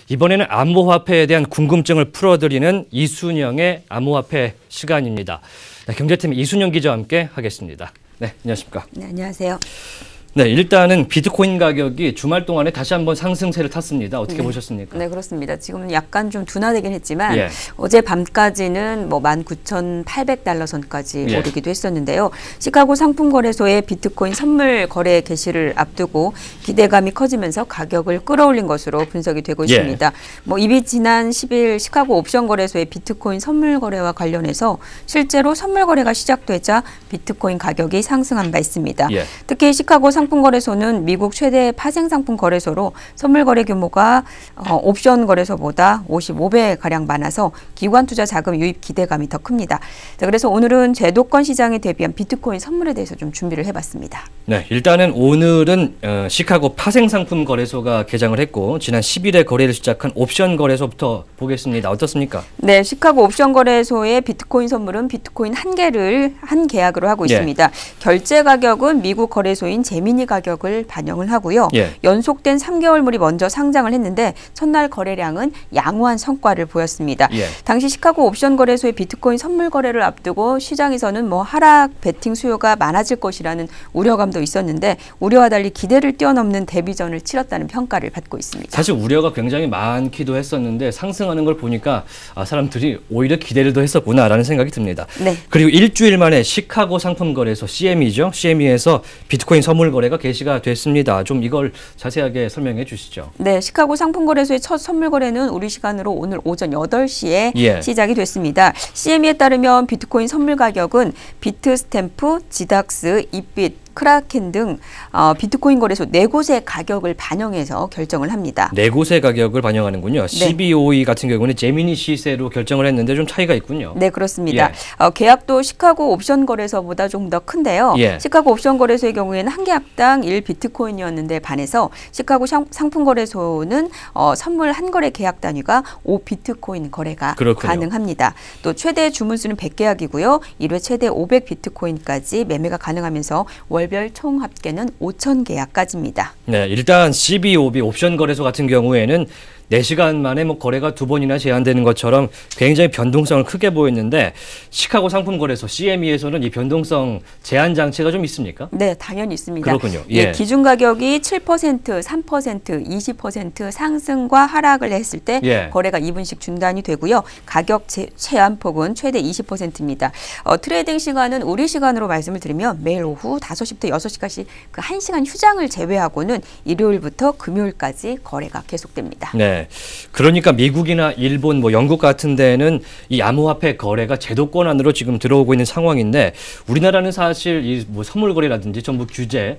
이번에는 암호화폐에 대한 궁금증을 풀어드리는 이순영의 암호화폐 시간입니다. 네, 경제팀 이순영 기자와 함께 하겠습니다. 네, 안녕하십니까? 네, 안녕하세요. 네, 일단은 비트코인 가격이 주말 동안에 다시 한번 상승세를 탔습니다. 어떻게 보셨습니까? 네, 그렇습니다. 지금은 약간 좀 둔화되긴 했지만 어제 밤까지는 뭐 19,800달러 선까지 오르기도 했었는데요. 시카고 상품거래소의 비트코인 선물 거래 개시를 앞두고 기대감이 커지면서 가격을 끌어올린 것으로 분석이 되고 있습니다. 뭐 이미 지난 10일 시카고 옵션 거래소의 비트코인 선물 거래와 관련해서 실제로 선물 거래가 시작되자 비트코인 가격이 상승한 바 있습니다. 특히 시카고 상품거래소는 미국 최대 파생상품 거래소로 선물 거래 규모가 옵션 거래소보다 55배가량 많아서 기관 투자 자금 유입 기대감이 더 큽니다. 자, 그래서 오늘은 제도권 시장에 대비한 비트코인 선물에 대해서 좀 준비를 해봤습니다. 네, 일단은 오늘은 시카고 파생상품 거래소가 개장을 했고 지난 10일에 거래를 시작한 옵션 거래소부터 보겠습니다. 어떻습니까? 네, 시카고 옵션 거래소의 비트코인 선물은 비트코인 한 개를 한 계약으로 하고 있습니다. 결제 가격은 미국 거래소인 제미니 가격을 반영을 하고요. 연속된 3개월물이 먼저 상장을 했는데 첫날 거래량은 양호한 성과를 보였습니다. 당시 시카고 옵션 거래소의 비트코인 선물 거래를 앞두고 시장에서는 뭐 하락 베팅 수요가 많아질 것이라는 우려감도 있었는데 우려와 달리 기대를 뛰어넘는 데뷔전을 치렀다는 평가를 받고 있습니다. 사실 우려가 굉장히 많기도 했었는데 상승하는 걸 보니까 사람들이 오히려 기대를 더 했었구나라는 생각이 듭니다. 그리고 일주일 만에 시카고 상품거래소 CME죠. CME에서 비트코인 선물 거래가 개시가 됐습니다. 좀 이걸 자세하게 설명해 주시죠. 네, 시카고 상품거래소의 첫 선물 거래는 우리 시간으로 오늘 오전 8시에 시작이 됐습니다. CME에 따르면 비트코인 선물 가격은 비트스탬프, 지닥스, 이빗, 크라켄 등 비트코인 거래소 4곳의 가격을 반영해서 결정을 합니다. 4곳의 가격을 반영하는군요. CBOE 같은 경우는 제미니 시세로 결정을 했는데 좀 차이가 있군요. 네, 그렇습니다. 계약도 시카고 옵션 거래소보다 좀 더 큰데요. 시카고 옵션 거래소의 경우에는 한 계약당 1비트코인이었는데 반해서 시카고 상품 거래소는 선물 한 거래 계약 단위가 5비트코인 거래가 가능합니다. 또 최대 주문수는 100계약이고요. 1회 최대 500비트코인까지 매매가 가능하면서 월별 총 합계는 5,000계약까지입니다. 네, 일단 CBOB 옵션 거래소 같은 경우에는 4시간 만에 뭐 거래가 2번이나 제한되는 것처럼 굉장히 변동성을 크게 보였는데 시카고 상품거래소 CME에서는 이 변동성 제한 장치가 좀 있습니까? 네, 당연히 있습니다. 그렇군요. 기준 가격이 7%, 3%, 20% 상승과 하락을 했을 때 거래가 2분씩 중단이 되고요. 가격 제한폭은 최대 20%입니다. 트레이딩 시간은 우리 시간으로 말씀을 드리면 매일 오후 5시부터 6시까지 그 1시간 휴장을 제외하고는 일요일부터 금요일까지 거래가 계속됩니다. 네. 그러니까 미국이나 일본, 뭐 영국 같은 데는 이 암호화폐 거래가 제도권 안으로 지금 들어오고 있는 상황인데 우리나라는 사실 이 뭐 선물 거래라든지 전부 규제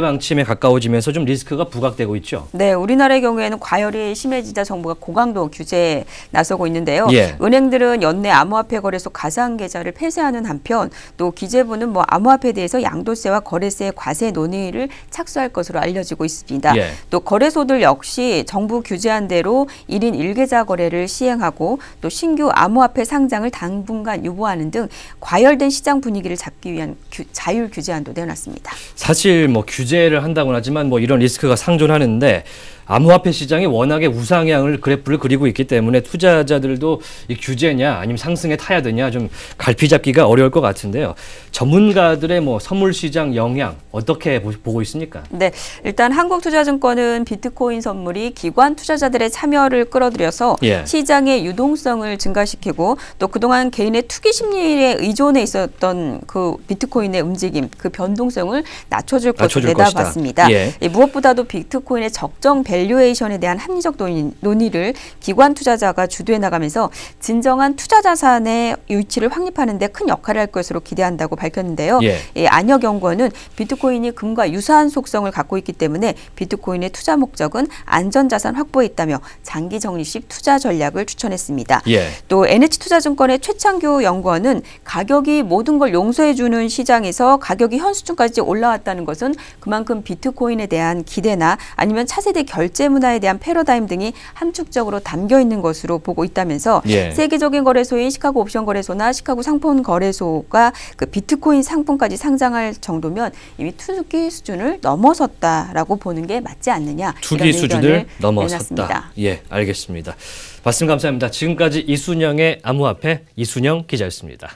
방침에 가까워지면서 좀 리스크가 부각되고 있죠. 네, 우리나라의 경우에는 과열이 심해지자 정부가 고강도 규제에 나서고 있는데요. 은행들은 연내 암호화폐 거래소 가상 계좌를 폐쇄하는 한편 또 기재부는 뭐 암호화폐에 대해서 양도세와 거래세 과세 논의를 착수할 것으로 알려지고 있습니다. 또 거래소들 역시 정부 규제한 대로 1인 1계좌 거래를 시행하고 또 신규 암호화폐 상장을 당분간 유보하는 등 과열된 시장 분위기를 잡기 위한 자율 규제안도 내놨습니다. 사실 뭐 규제를 한다고는 하지만 뭐 이런 리스크가 상존하는데 암호화폐 시장이 워낙에 우상향을 그래프를 그리고 있기 때문에 투자자들도 이 규제냐 아니면 상승에 타야 되냐 좀 갈피 잡기가 어려울 것 같은데요. 전문가들의 뭐 선물 시장 영향 어떻게 보고 있습니까? 네, 일단 한국투자증권은 비트코인 선물이 기관 투자자들의 참여를 끌어들여서 시장의 유동성을 증가시키고 또 그동안 개인의 투기 심리에 의존해 있었던 그 비트코인의 움직임, 그 변동성을 낮춰줄 것으로 내다봤습니다. 무엇보다도 비트코인의 적정 밸류에이션에 대한 합리적 논의를 기관 투자자가 주도해 나가면서 진정한 투자 자산의 유치를 확립하는 데 큰 역할을 할 것으로 기대한다고 밝혔는데요. 안혁연구원은 비트코인이 금과 유사한 속성을 갖고 있기 때문에 비트코인의 투자 목적은 안전자산 확보에 있다며 장기 적립식 투자 전략을 추천했습니다. 또 NH투자증권의 최창규 연구원은 가격이 모든 걸 용서해주는 시장에서 가격이 현 수준까지 올라왔다는 것은 그만큼 비트코인에 대한 기대나 아니면 차세대 결 결제 문화에 대한 패러다임 등이 함축적으로 담겨 있는 것으로 보고 있다면서 세계적인 거래소인 시카고 옵션 거래소나 시카고 상품 거래소가 그 비트코인 상품까지 상장할 정도면 이미 투기 수준을 넘어섰다라고 보는 게 맞지 않느냐. 투기 수준을 넘어섰다. 예, 알겠습니다. 말씀 감사합니다. 지금까지 이순영의 암호화폐 이순영 기자였습니다.